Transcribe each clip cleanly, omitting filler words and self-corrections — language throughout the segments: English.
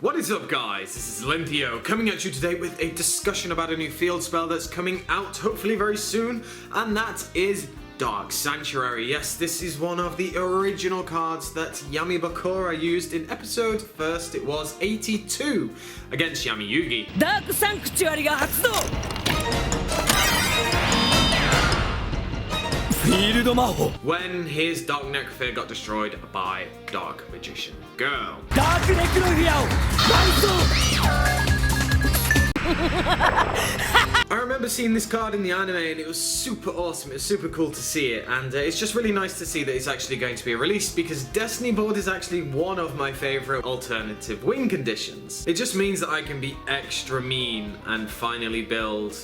What is up, guys? This is Linthio coming at you today with a discussion about a new field spell that's coming out hopefully very soon, and that is Dark Sanctuary. Yes, this is one of the original cards that Yami Bakura used in episode first, it was 82, against Yami Yugi. Dark Sanctuary が発動 When his Dark Necrophere got destroyed by Dark Magician Girl. Dark Necrophere を I remember seeing this card in the anime and it was super awesome, it was super cool to see it, and it's just really nice to see that it's actually going to be released because Destiny Board is actually one of my favourite alternative win conditions. It just means that I can be extra mean and finally build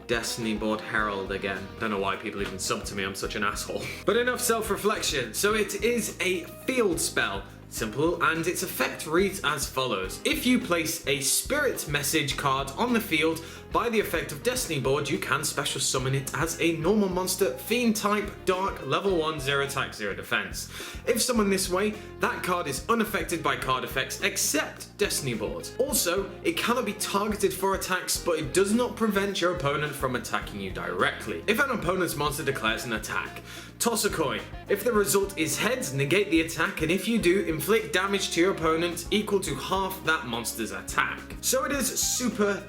Destiny Board Herald again. Don't know why people even sub to me, I'm such an asshole. But enough self-reflection. So it is a field spell. Simple, and its effect reads as follows. If you place a Spirit Message card on the field, by the effect of Destiny Board, you can special summon it as a normal monster, Fiend type, Dark, level 1, 0 attack, 0 defense. If summoned this way, that card is unaffected by card effects except Destiny Board. Also, it cannot be targeted for attacks, but it does not prevent your opponent from attacking you directly. If an opponent's monster declares an attack, toss a coin. If the result is heads, negate the attack, and if you do, inflict damage to your opponent equal to half that monster's attack. So it is super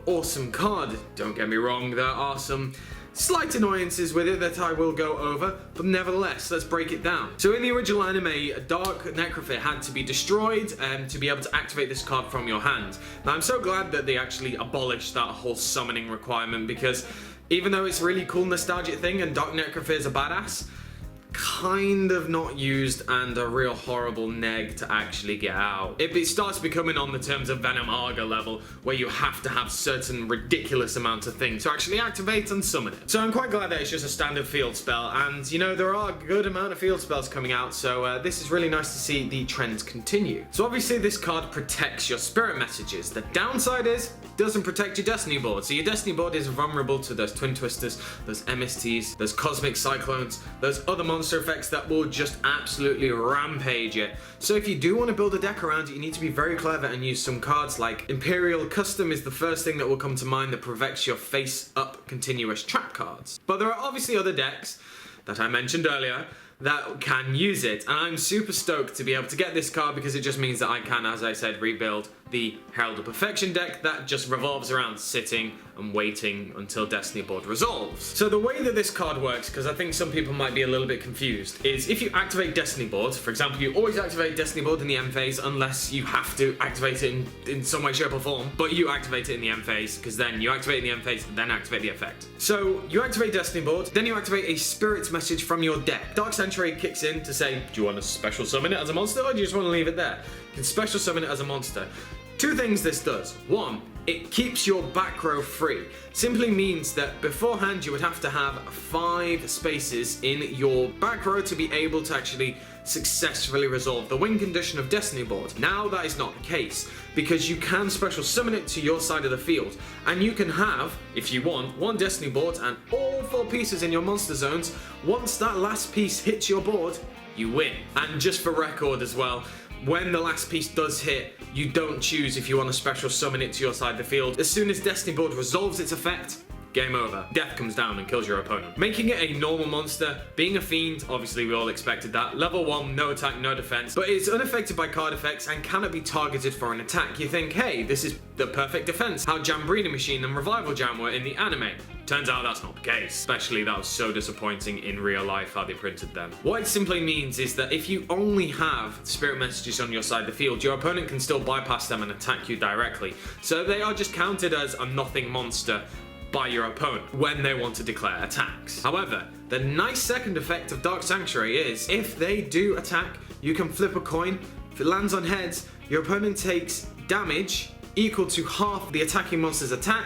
awesome card. Don't get me wrong, there are some slight annoyances with it that I will go over, but nevertheless, let's break it down. So in the original anime, Dark Necrophere had to be destroyed to be able to activate this card from your hand. Now I'm so glad that they actually abolished that whole summoning requirement, because even though it's a really cool nostalgic thing and Dark Necrophere is a badass, kind of not used and a real horrible neg to actually get out. It starts becoming on the terms of Venom Arga level, where you have to have certain ridiculous amounts of things to actually activate and summon it. So I'm quite glad that it's just a standard field spell, and you know, there are a good amount of field spells coming out, so this is really nice to see the trends continue. So obviously this card protects your Spirit Messages. The downside is it doesn't protect your Destiny Board. So your Destiny Board is vulnerable to those Twin Twisters, those MSTs, those Cosmic Cyclones, those other monster effects that will just absolutely rampage it. So if you do want to build a deck around it, you need to be very clever and use some cards like Imperial Custom is the first thing that will come to mind that protects your face-up continuous trap cards. But there are obviously other decks that I mentioned earlier that can use it, and I'm super stoked to be able to get this card because it just means that I can, as I said, rebuild the Herald of Perfection deck that just revolves around sitting and waiting until Destiny Board resolves. So the way that this card works, because I think some people might be a little bit confused, is if you activate Destiny Board, for example, you always activate Destiny Board in the M phase unless you have to activate it in some way, shape or form, but you activate it in the M phase because then you activate it in the M phase and then activate the effect. So you activate Destiny Board, then you activate a Spirit Message from your deck. Dark Sanctuary kicks in to say, do you want to special summon it as a monster or do you just want to leave it there? You can special summon it as a monster. Two things this does. One, it keeps your back row free. Simply means that beforehand you would have to have 5 spaces in your back row to be able to actually successfully resolve the win condition of Destiny Board. Now that is not the case, because you can special summon it to your side of the field, and you can have, if you want, 1 Destiny Board and all 4 pieces in your monster zones. Once that last piece hits your board, you win. And just for record as well, when the last piece does hit, you don't choose if you want to special summon it to your side of the field. As soon as Destiny Board resolves its effect, game over. Death comes down and kills your opponent. Making it a normal monster, being a fiend, obviously we all expected that. Level 1, no attack, no defense, but it's unaffected by card effects and cannot be targeted for an attack. You think, hey, this is the perfect defense, how Jamboree Machine and Revival Jam were in the anime. Turns out that's not the case. Especially that was so disappointing in real life how they printed them. What it simply means is that if you only have Spirit Messages on your side of the field, your opponent can still bypass them and attack you directly. So they are just counted as a nothing monster by your opponent when they want to declare attacks. However, the nice second effect of Dark Sanctuary is if they do attack, you can flip a coin. If it lands on heads, your opponent takes damage equal to half the attacking monster's attack,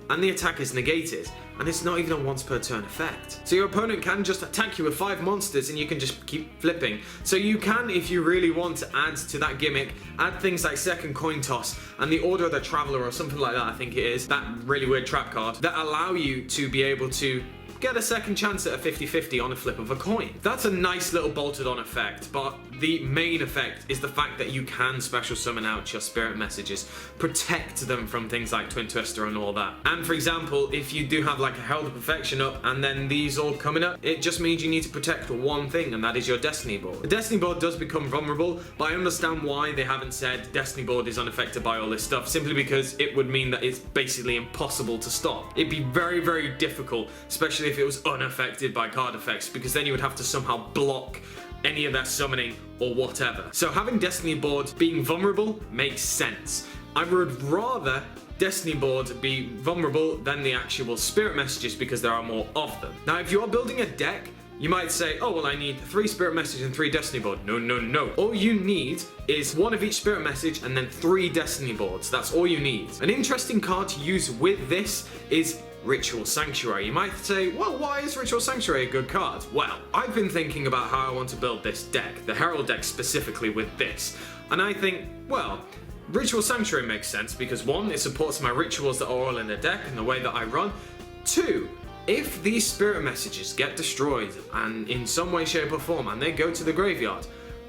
and the attack is negated. And it's not even a once per turn effect. So your opponent can just attack you with 5 monsters and you can just keep flipping. So you can, if you really want to add to that gimmick, add things like second coin toss and the Order of the Traveler or something like that, I think it is, that really weird trap card, that allow you to be able to get a second chance at a 50-50 on a flip of a coin. That's a nice little bolted on effect, but the main effect is the fact that you can special summon out your spirit messages, protect them from things like Twin Twister and all that. And for example, if you do have like a Herald of Perfection up and then these all coming up, it just means you need to protect one thing, and that is your Destiny Board. The Destiny Board does become vulnerable, but I understand why they haven't said Destiny Board is unaffected by all this stuff, simply because it would mean that it's basically impossible to stop. It'd be very, very difficult, especially if it was unaffected by card effects, because then you would have to somehow block any of their summoning or whatever. So having Destiny Board being vulnerable makes sense. I would rather Destiny Board be vulnerable than the actual spirit messages, because there are more of them. Now, if you're building a deck, you might say, oh, well, I need 3 spirit messages and 3 Destiny Board. No, no, no. All you need is 1 of each spirit message and then 3 Destiny Boards. That's all you need. An interesting card to use with this is Ritual Sanctuary. You might say, well, why is Ritual Sanctuary a good card? Well, I've been thinking about how I want to build this deck, the Herald deck specifically with this. And I think, well, Ritual Sanctuary makes sense because 1, it supports my rituals that are all in the deck and the way that I run. 2, if these spirit messages get destroyed and in some way, shape or form and they go to the graveyard,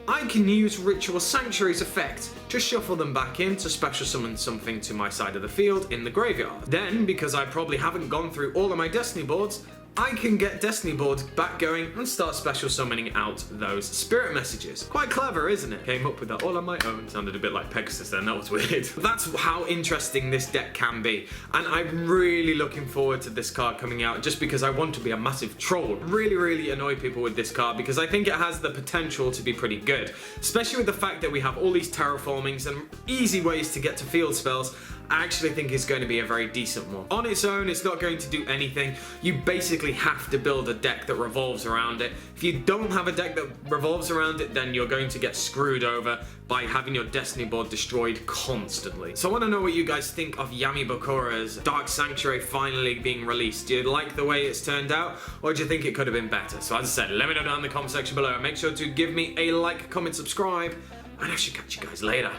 I can use Ritual Sanctuary's effect to shuffle them back in to special summon something to my side of the field in the graveyard. Then, because I probably haven't gone through all of my Destiny Boards, I can get Destiny Boards back going and start special summoning out those spirit messages. Quite clever, isn't it? Came up with that all on my own. Sounded a bit like Pegasus then, that was weird. That's how interesting this deck can be. And I'm really looking forward to this card coming out just because I want to be a massive troll. Really, really annoy people with this card because I think it has the potential to be pretty good. Especially with the fact that we have all these terraformings and easy ways to get to field spells. I actually think it's going to be a very decent one. On its own, it's not going to do anything. You basically have to build a deck that revolves around it. If you don't have a deck that revolves around it, then you're going to get screwed over by having your Destiny Board destroyed constantly. So I want to know what you guys think of Yami Bakura's Dark Sanctuary finally being released. Do you like the way it's turned out, or do you think it could have been better? So as I said, let me know down in the comment section below. Make sure to give me a like, comment, subscribe, and I should catch you guys later.